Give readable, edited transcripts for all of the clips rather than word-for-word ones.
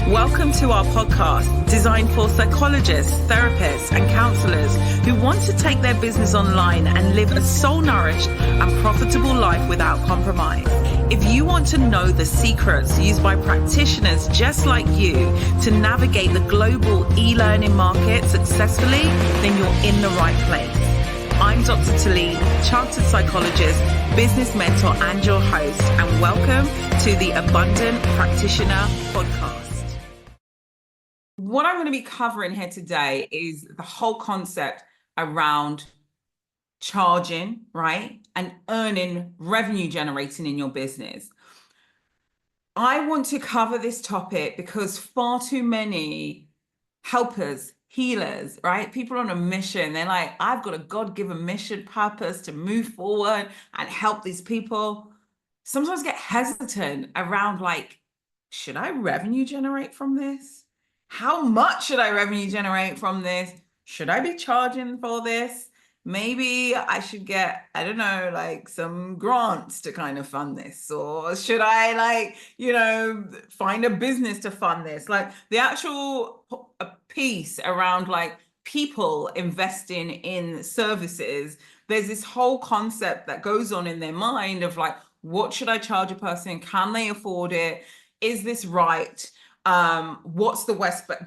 Welcome to our podcast, designed for psychologists, therapists, and counselors who want to take their business online and live a soul-nourished and profitable life without compromise. If you want to know the secrets used by practitioners just like you to navigate the global e-learning market successfully, then you're in the right place. I'm Dr. Tilean, chartered psychologist, business mentor, and your host, and welcome to the Abundant Practitioner Podcast. What I'm going to be covering here today is the whole concept around charging, right? And earning, revenue generating in your business. I want to cover this topic because far too many helpers, healers, right? People on a mission. They're like, I've got a God-given mission, purpose to move forward and help these people. Sometimes get hesitant around like, should I revenue generate from this? How much should I revenue generate from this? Should I be charging for this? Maybe I should get, I don't know, like some grants to kind of fund this. Or should I find a business to fund this? Like the actual piece around like people investing in services, there's this whole concept that goes on in their mind of like, what should I charge a person? Can they afford it? Is this right? What's the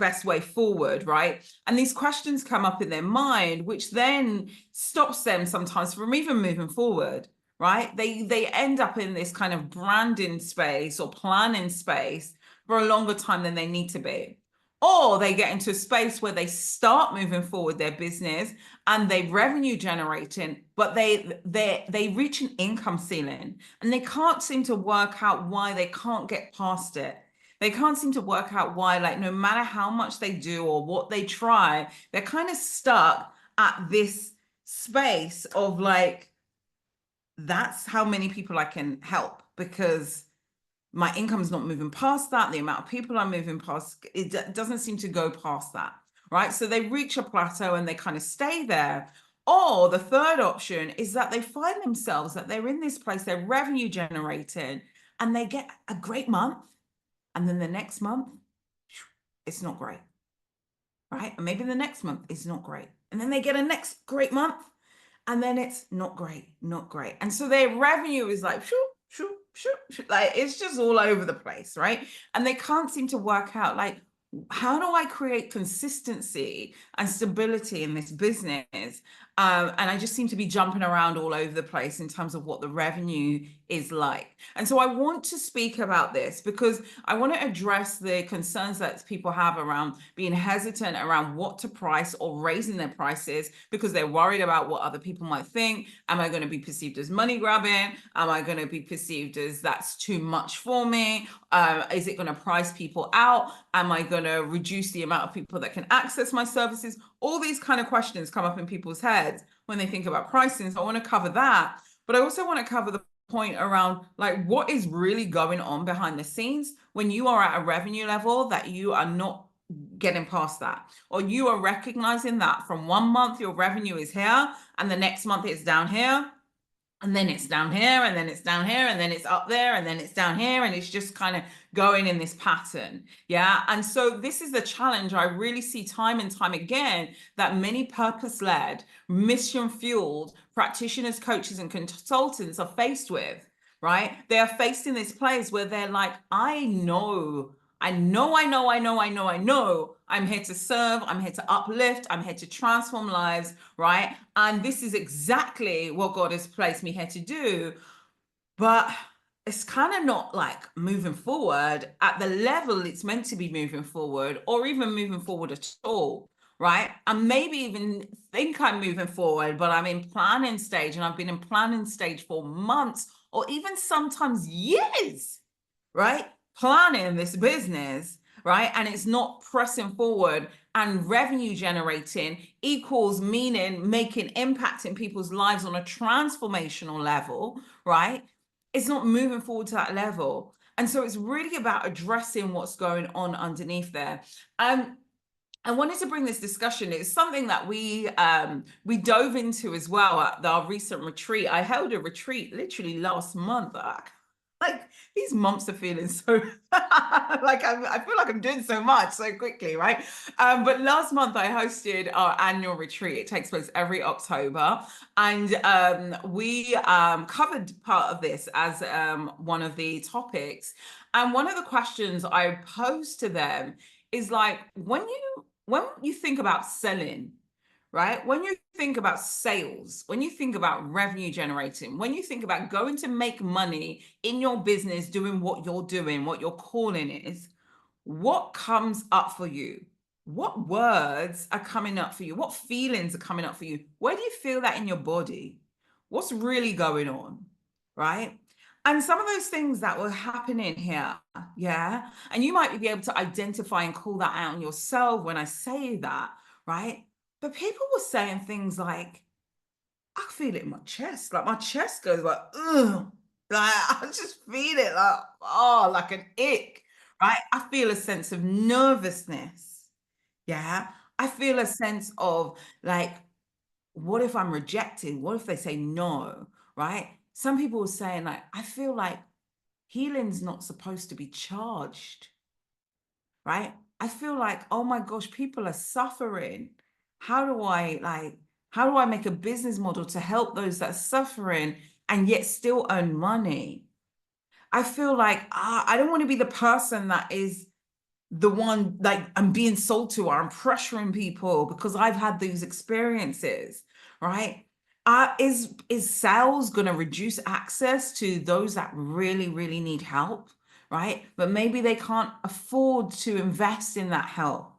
best way forward, right? And these questions come up in their mind, which then stops them sometimes from even moving forward, right? They end up in this kind of branding space or planning space for a longer time than they need to be. Or they get into a space where they start moving forward their business and they revenue generating, but they reach an income ceiling and they can't seem to work out why they can't get past it. They can't seem to work out why, like, no matter how much they do or what they try, they're kind of stuck at this space of like, that's how many people I can help because my income's not moving past that. The amount of people I'm moving past, it doesn't seem to go past that, right? So they reach a plateau and they kind of stay there. Or the third option is that they find themselves that they're in this place, they're revenue generating, and they get a great month. And then the next month, it's not great, right? And maybe the next month is not great. And then they get a next great month, and then it's not great, not great. And so their revenue is like, like it's just all over the place, right? And they can't seem to work out like, how do I create consistency and stability in this business? And I just seem to be jumping around all over the place in terms of what the revenue is like. And so I want to speak about this because I want to address the concerns that people have around being hesitant around what to price or raising their prices because they're worried about what other people might think. Am I going to be perceived as money grabbing? Am I going to be perceived as that's too much for me? Is it going to price people out? Am I going to reduce the amount of people that can access my services? All these kind of questions come up in people's heads when they think about pricing. So I want to cover that, but I also want to cover the point around like what is really going on behind the scenes when you are at a revenue level that you are not getting past that, or you are recognizing that from 1 month your revenue is here and the next month it's down here. And then it's down here, and then it's down here, and then it's up there, and then it's down here, and it's just kind of going in this pattern. Yeah. And so this is the challenge I really see time and time again that many purpose-led, mission-fueled practitioners, coaches, and consultants are faced with, right? They are faced in this place where they're like, I know I'm here to serve, I'm here to uplift, I'm here to transform lives, right? And this is exactly what God has placed me here to do. But it's kind of not like moving forward at the level it's meant to be moving forward, or even moving forward at all, right? And maybe even think I'm moving forward, but I'm in planning stage, and I've been in planning stage for months or even sometimes years, right? Planning this business, right? And it's not pressing forward, and revenue generating equals meaning making impact in people's lives on a transformational level, right? It's not moving forward to that level. And so it's really about addressing what's going on underneath there. I wanted to bring this discussion. It's something that we dove into as well at our recent retreat. I held a retreat literally last month. Like these months are feeling so like I feel like I'm doing so much so quickly, right? But last month I hosted our annual retreat. It takes place every October, and we covered part of this as one of the topics. And one of the questions I posed to them is like, when you think about selling, right? When you think about sales, when you think about revenue generating, when you think about going to make money in your business, doing what you're doing, what your calling is, what comes up for you? What words are coming up for you? What feelings are coming up for you? Where do you feel that in your body? What's really going on? Right? And some of those things that were happening here, yeah. And you might be able to identify and call that out in yourself when I say that, right? But people were saying things like, I feel it in my chest. Like my chest goes like, ugh. Like I just feel it like, oh, like an ick, right? I feel a sense of nervousness. Yeah. I feel a sense of like, what if I'm rejected? What if they say no? Right? Some people were saying, like, I feel like healing's not supposed to be charged, right? I feel like, oh my gosh, people are suffering. How do I like, how do I make a business model to help those that are suffering and yet still earn money? I feel like I don't want to be the person that is the one like I'm being sold to or I'm pressuring people because I've had these experiences, right? Is sales going to reduce access to those that really, really need help, right? But maybe they can't afford to invest in that help.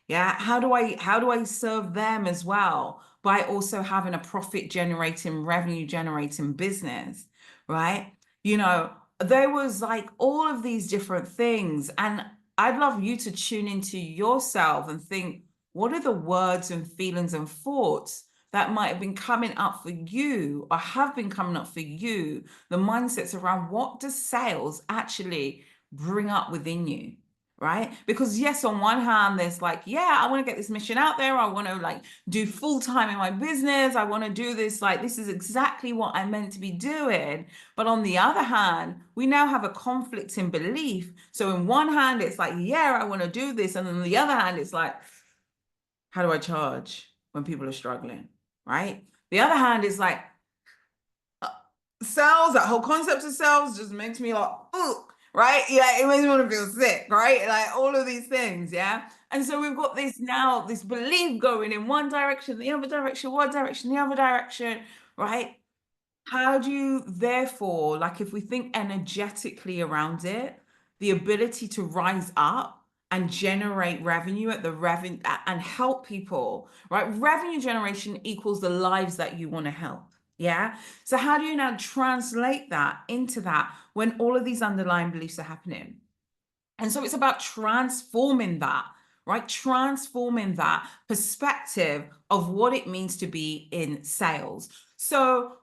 Yeah. How do I serve them as well by also having a profit generating, revenue generating business, right? You know, there was like all of these different things. And I'd love you to tune into yourself and think, what are the words and feelings and thoughts that might have been coming up for you or have been coming up for you? The mindsets around what does sales actually bring up within you? Right? Because yes, on one hand, there's like, yeah, I want to get this mission out there. I want to like do full time in my business. I want to do this. Like, this is exactly what I'm meant to be doing. But on the other hand, we now have a conflict in belief. So in one hand, it's like, yeah, I want to do this. And on the other hand, it's like, how do I charge when people are struggling? Right? The other hand is like, sales, that whole concept of sales just makes me like, ooh, right? Yeah, it makes me want to feel sick, right? Like all of these things, yeah. And so we've got this now, this belief going in one direction, the other direction, one direction, the other direction, right? How do you, therefore, like if we think energetically around it, the ability to rise up and generate revenue at the revenue and help people, right? Revenue generation equals the lives that you want to help. Yeah. So how do you now translate that into that when all of these underlying beliefs are happening? And so it's about transforming that, right? Transforming that perspective of what it means to be in sales. So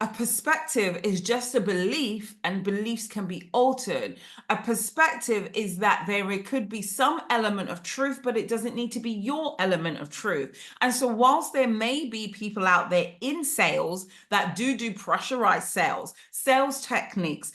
a perspective is just a belief, and beliefs can be altered. A perspective is that there could be some element of truth, but it doesn't need to be your element of truth. And so, whilst there may be people out there in sales that do pressurized sales techniques,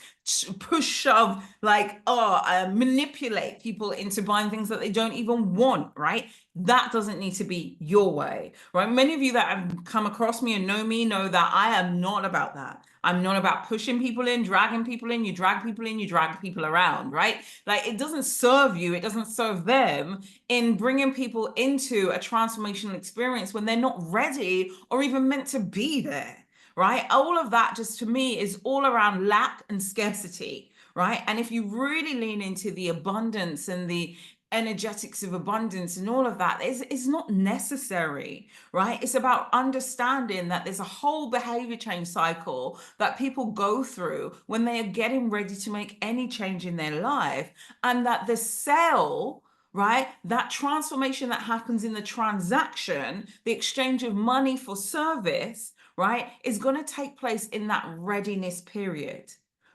push shove, like manipulate people into buying things that they don't even want, right? That doesn't need to be your way, right? Many of you that have come across me and know me know that I am not about that. I'm not about pushing people in, dragging people in. You drag people in, you drag people around, right? Like it doesn't serve you, it doesn't serve them in bringing people into a transformational experience when they're not ready or even meant to be there, right? All of that just to me is all around lack and scarcity, right? And if you really lean into the abundance and the energetics of abundance and all of that is not necessary, right? It's about understanding that there's a whole behavior change cycle that people go through when they are getting ready to make any change in their life, and that the sale, right, that transformation that happens in the transaction, the exchange of money for service, right, is going to take place in that readiness period,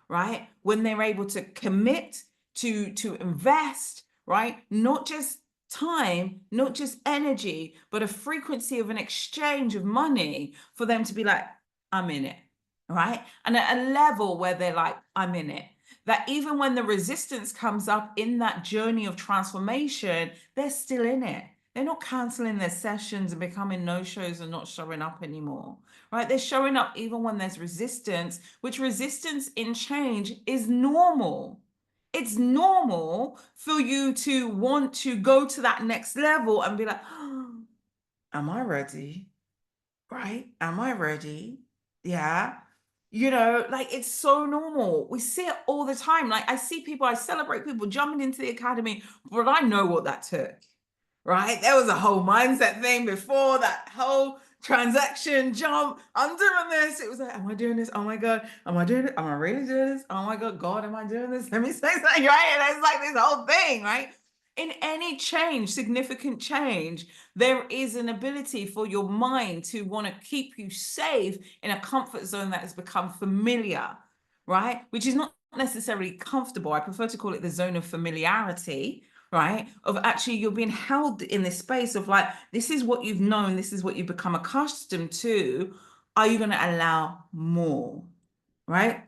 right, when they're able to commit to invest, right? Not just time, not just energy, but a frequency of an exchange of money for them to be like, I'm in it, right? And at a level where they're like, I'm in it. that even when the resistance comes up in that journey of transformation, they're still in it. They're not canceling their sessions and becoming no-shows and not showing up anymore, right? They're showing up even when there's resistance, which resistance in change is normal. It's normal for you to want to go to that next level and be like, oh, am I ready? Right? Am I ready? Yeah. Like it's so normal. We see it all the time. Like I see people, I celebrate people jumping into the academy, but I know what that took, right? There was a whole mindset thing before that whole transaction jump. I'm doing this. It was like, am I doing this? Oh my God. Am I doing it? Am I really doing this? Oh my God, am I doing this? Let me say something, right? And it's like this whole thing, right? In any change, significant change, there is an ability for your mind to want to keep you safe in a comfort zone that has become familiar, right? Which is not necessarily comfortable. I prefer to call it the zone of familiarity, right? Of actually you're being held in this space of like, this is what you've known, this is what you've become accustomed to. Are you going to allow more, right?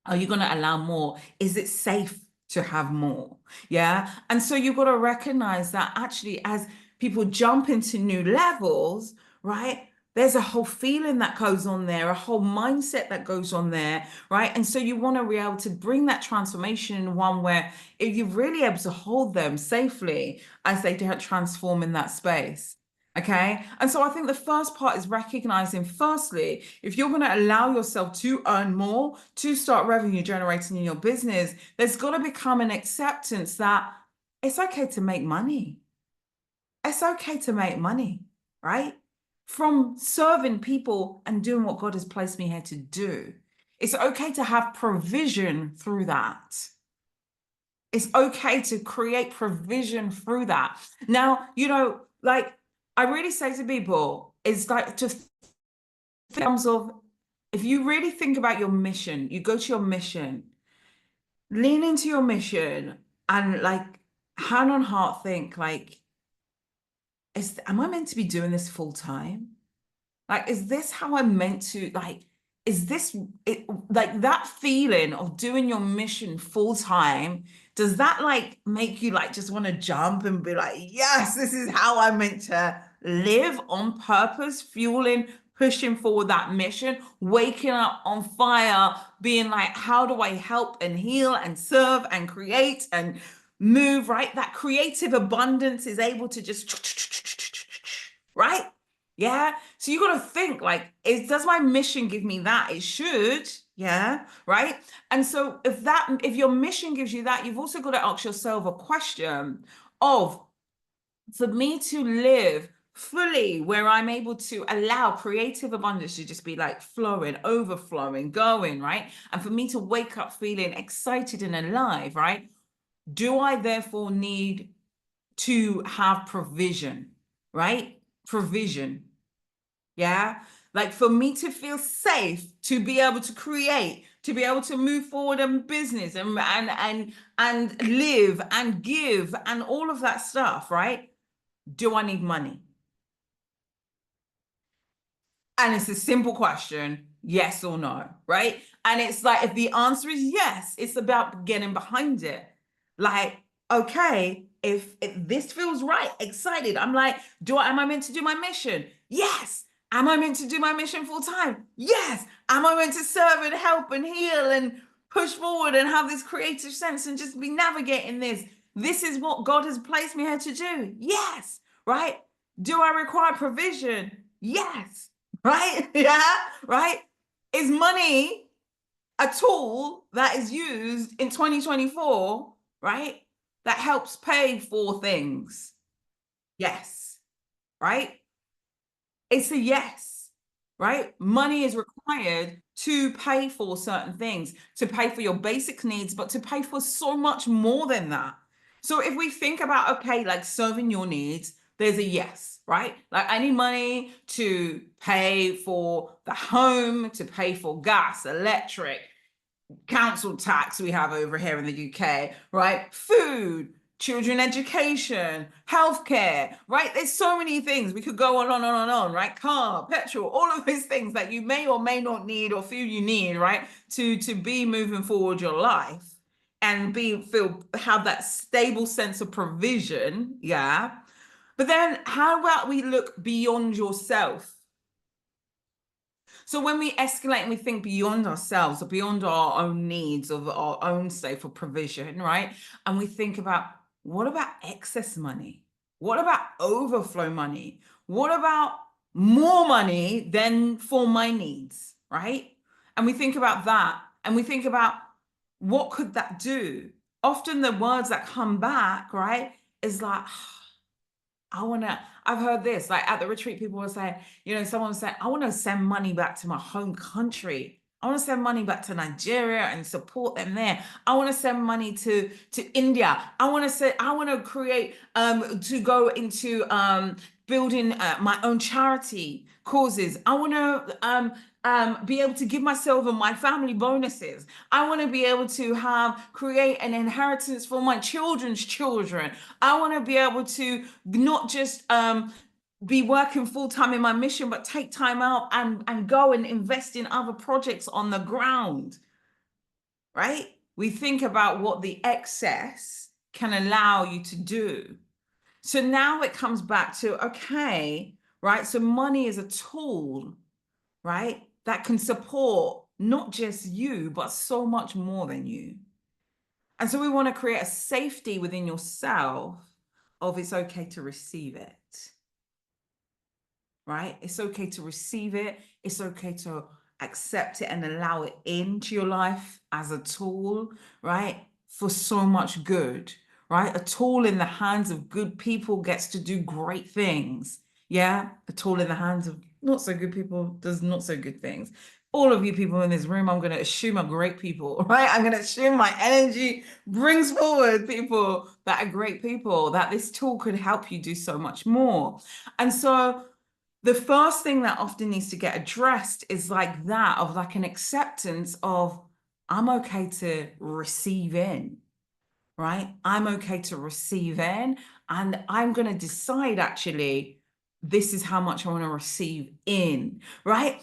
Are you going to allow more? Is it safe to have more? Yeah. And so you've got to recognize that actually, as people jump into new levels, right? There's a whole feeling that goes on there, a whole mindset that goes on there, right? And so you want to be able to bring that transformation in one where if you're really able to hold them safely as they transform in that space. Okay. And so I think the first part is recognizing, firstly, if you're going to allow yourself to earn more, to start revenue generating in your business, there's got to become an acceptance that it's okay to make money. It's okay to make money, right? From serving people and doing what God has placed me here to do. It's okay to have provision through that. It's okay to create provision through that. Now, like I really say to people, it's like just in terms of if you really think about your mission, you go to your mission, lean into your mission and like hand on heart think like, am I meant to be doing this full time? Like, is this how I'm meant to like, is this it, like that feeling of doing your mission full time? Does that like make you like just want to jump and be like, yes, this is how I'm meant to live on purpose, fueling, pushing forward that mission, waking up on fire, being like, how do I help and heal and serve and create and move, right? That creative abundance is able to just, right? Yeah. So you got to think like, does my mission give me that? It should. Yeah. Right. And so if your mission gives you that, you've also got to ask yourself a question of, for me to live fully where I'm able to allow creative abundance to just be like flowing, overflowing, going, right? And for me to wake up feeling excited and alive, right? Do I therefore need to have provision, right? Provision. Yeah. Like for me to feel safe, to be able to create, to be able to move forward in business and live and give and all of that stuff, right? Do I need money? And it's a simple question, yes or no, right? And it's like, if the answer is yes, it's about getting behind it. Like, okay, if this feels right, excited, I'm like, am I meant to do my mission? Yes. Am I meant to do my mission full time? Yes. Am I meant to serve and help and heal and push forward and have this creative sense and just be navigating this? This is what God has placed me here to do. Yes. Right? Do I require provision? Yes. Right? Yeah. Right? Is money a tool that is used in 2024, right? That helps pay for things? Yes. Right? It's a yes, right? Money is required to pay for certain things, to pay for your basic needs, but to pay for so much more than that. So if we think about, okay, like serving your needs, there's a yes, right? Like I need money to pay for the home, to pay for gas, electric, council tax we have over here in the UK, right? Food, children education, healthcare, right? There's so many things. We could go on and on, right? Car, petrol, all of those things that you may or may not need or feel you need, right? To be moving forward your life. and have that stable sense of provision. Yeah. But then how about we look beyond yourself? So when we escalate and we think beyond ourselves or beyond our own needs of our own state for provision, right? And we think about, what about excess money? What about overflow money? What about more money than for my needs, right? And we think about that and we think about, what could that do? Often the words that come back, right, is like, I've heard this, like at the retreat, people were saying, someone was saying, I want to send money back to my home country. I want to send money back to Nigeria and support them there. I want to send money to India. I want to create, to go into building my own charity causes. I want to be able to give myself and my family bonuses. I want to be able to create an inheritance for my children's children. I want to be able to not just be working full time in my mission, but take time out and go and invest in other projects on the ground, right? We think about what the excess can allow you to do. So now it comes back to, okay, right? So money is a tool, right? That can support not just you, but so much more than you. And so we want to create a safety within yourself of, it's okay to receive it. Right? It's okay to receive it. It's okay to accept it and allow it into your life as a tool, right? For so much good, right? A tool in the hands of good people gets to do great things. Yeah. A tool in the hands of not so good people does not so good things. All of you people in this room, I'm going to assume are great people, right? I'm going to assume my energy brings forward people that are great people, that this tool could help you do so much more. And so the first thing that often needs to get addressed is like that of like an acceptance of, I'm okay to receive in, right? I'm okay to receive in, and I'm going to decide, actually, this is how much I want to receive in, right?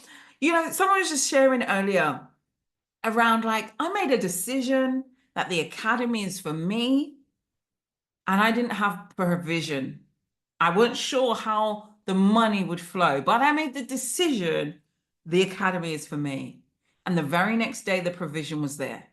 Someone was just sharing earlier around, like, I made a decision that the academy is for me and I didn't have provision. I wasn't sure how the money would flow, but I made the decision, the academy is for me. And the very next day, the provision was there.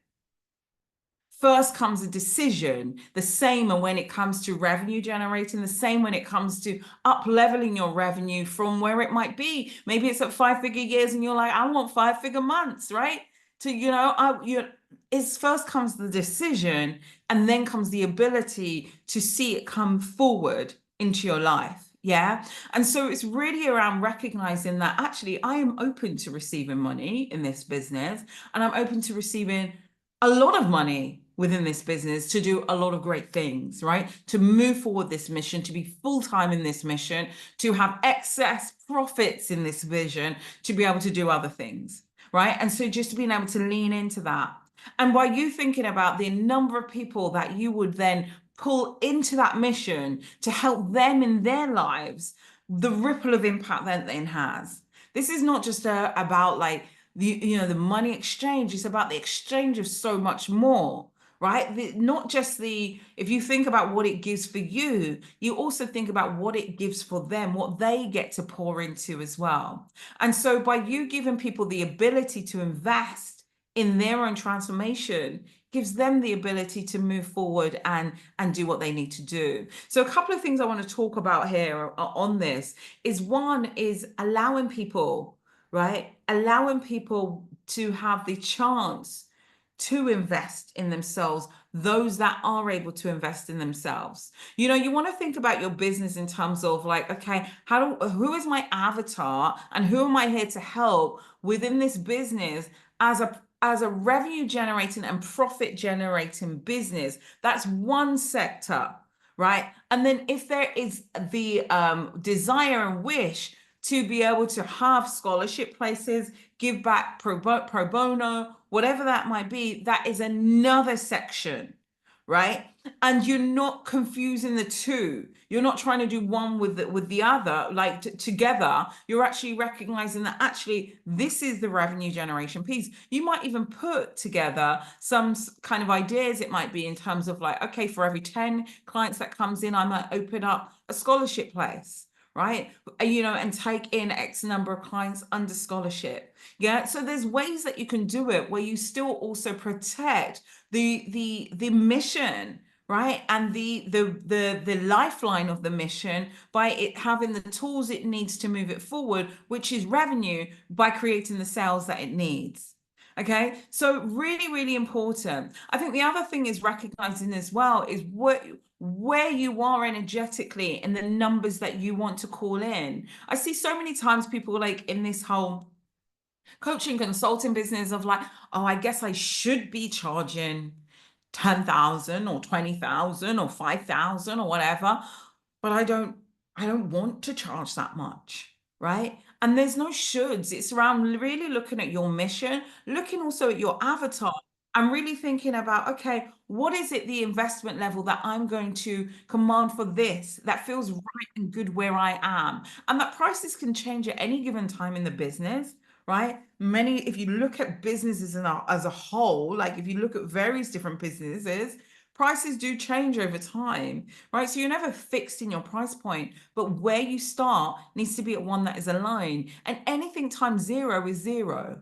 First comes a decision, the same when it comes to revenue generating, the same when it comes to up leveling your revenue from where it might be. Maybe it's at 5-figure years and you're like, I want 5-figure months, right? It's first comes the decision, and then comes the ability to see it come forward into your life. Yeah. And so it's really around recognizing that, actually, I am open to receiving money in this business, and I'm open to receiving a lot of money within this business to do a lot of great things, right? To move forward this mission, to be full-time in this mission, to have excess profits in this vision, to be able to do other things, right? And so just being able to lean into that. And by you thinking about the number of people that you would then pull into that mission to help them in their lives, the ripple of impact that then has. This is not just about like the money exchange. It's about the exchange of so much more, right? If you think about what it gives for you, you also think about what it gives for them, what they get to pour into as well. And so by you giving people the ability to invest in their own transformation, gives them the ability to move forward and do what they need to do. So a couple of things I want to talk about here on this is, one is allowing people, right? Allowing people to have the chance to invest in themselves, those that are able to invest in themselves. You want to think about your business in terms of like, okay, who is my avatar and who am I here to help within this business as a revenue generating and profit generating business? That's one sector, right? And then if there is the desire and wish to be able to have scholarship places, give back pro bono, whatever that might be, that is another section, right? And you're not confusing the two. You're not trying to do one with the other, like together. You're actually recognizing that actually this is the revenue generation piece. You might even put together some kind of ideas. It might be in terms of like, okay, for every 10 clients that comes in, I might open up a scholarship place, right? And take in X number of clients under scholarship. Yeah. So there's ways that you can do it where you still also protect the mission, right? And the lifeline of the mission by it having the tools it needs to move it forward, which is revenue, by creating the sales that it needs. Okay, so really, really important. I think the other thing is recognizing as well is where you are energetically in the numbers that you want to call in. I see so many times people like in this whole coaching consulting business of like, oh, I guess I should be charging 10,000 or 20,000 or 5,000 or whatever, but I don't want to charge that much, right? And there's no shoulds. It's around really looking at your mission, looking also at your avatar, and really thinking about, okay, what is it, the investment level that I'm going to command for this that feels right and good where I am? And that prices can change at any given time in the business, right? If you look at businesses as a whole, like if you look at various different businesses, prices do change over time, right? So you're never fixed in your price point, but where you start needs to be at one that is aligned. And anything times zero is zero.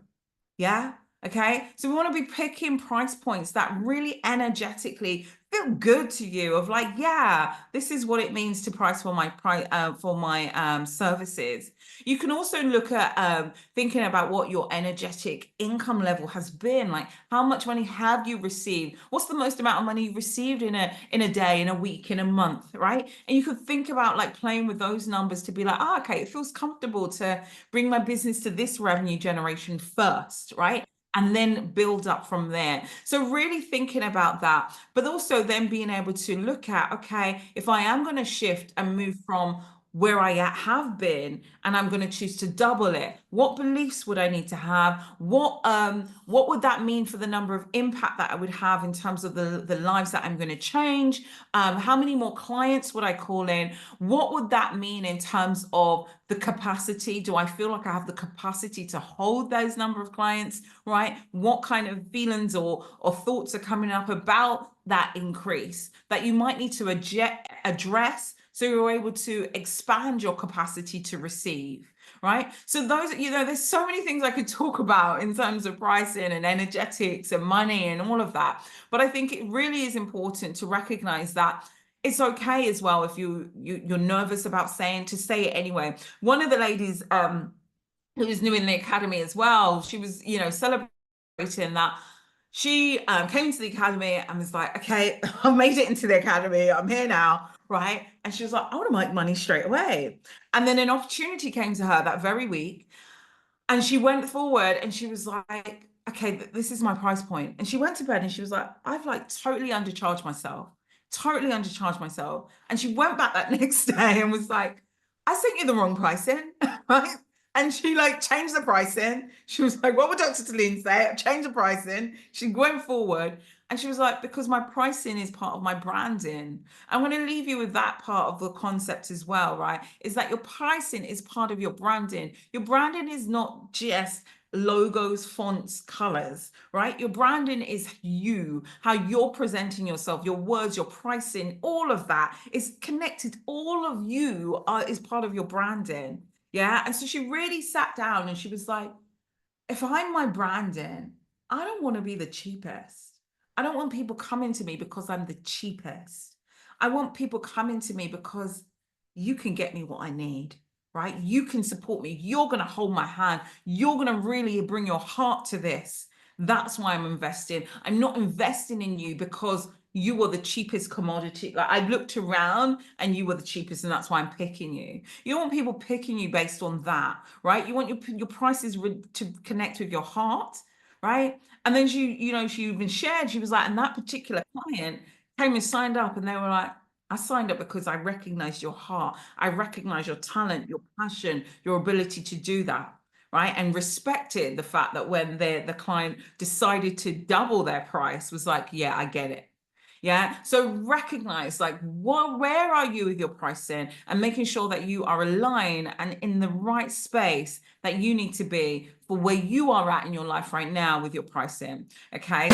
Yeah. Okay. So we want to be picking price points that really energetically feel good to you, of like, yeah, this is what it means to price for my services. You can also look at thinking about what your energetic income level has been. Like, how much money have you received? What's the most amount of money you've received in a day, in a week, in a month, right? And you could think about like playing with those numbers to be like, oh, okay, it feels comfortable to bring my business to this revenue generation first, right? And then build up from there. So really thinking about that, but also then being able to look at, okay, if I am going to shift and move from where I have been and I'm going to choose to double it, what beliefs would I need to have? What would that mean for the number of impact that I would have in terms of the lives that I'm going to change? How many more clients would I call in? What would that mean in terms of the capacity? Do I feel like I have the capacity to hold those number of clients, right? What kind of feelings or thoughts are coming up about that increase that you might need to address, so you're able to expand your capacity to receive, right? So those, there's so many things I could talk about in terms of pricing and energetics and money and all of that. But I think it really is important to recognize that it's okay as well if you're nervous about to say it anyway. One of the ladies who was new in the academy as well, she was, celebrating that she came to the academy and was like, okay, I made it into the academy. I'm here now, right? And she was like, I want to make money straight away. And then an opportunity came to her that very week. And she went forward and she was like, okay, this is my price point. And she went to bed and she was like, I've like totally undercharged myself, totally undercharged myself. And she went back that next day and was like, I sent you the wrong pricing, right? And she like changed the pricing. She was like, what would Dr. Tilean say? I've changed the pricing. She went forward and she was like, because my pricing is part of my branding. I'm going to leave you with that part of the concept as well, right? Is that your pricing is part of your branding. Your branding is not just logos, fonts, colors, right? Your branding is you, how you're presenting yourself, your words, your pricing, all of that is connected. All of you is part of your branding. Yeah. And so she really sat down and she was like, if I'm my branding, I don't want to be the cheapest. I don't want people coming to me because I'm the cheapest. I want people coming to me because you can get me what I need, right? You can support me. You're going to hold my hand. You're going to really bring your heart to this. That's why I'm investing. I'm not investing in you because you were the cheapest commodity. Like, I looked around and you were the cheapest, and that's why I'm picking you. You don't want people picking you based on that, right? You want your prices to connect with your heart, right? And then she even shared, she was like, and that particular client came and signed up, and they were like, I signed up because I recognized your heart. I recognize your talent, your passion, your ability to do that, right? And respected the fact that when the client decided to double their price, was like, yeah, I get it. Yeah. So recognize like where are you with your pricing, and making sure that you are aligned and in the right space that you need to be for where you are at in your life right now with your pricing. Okay.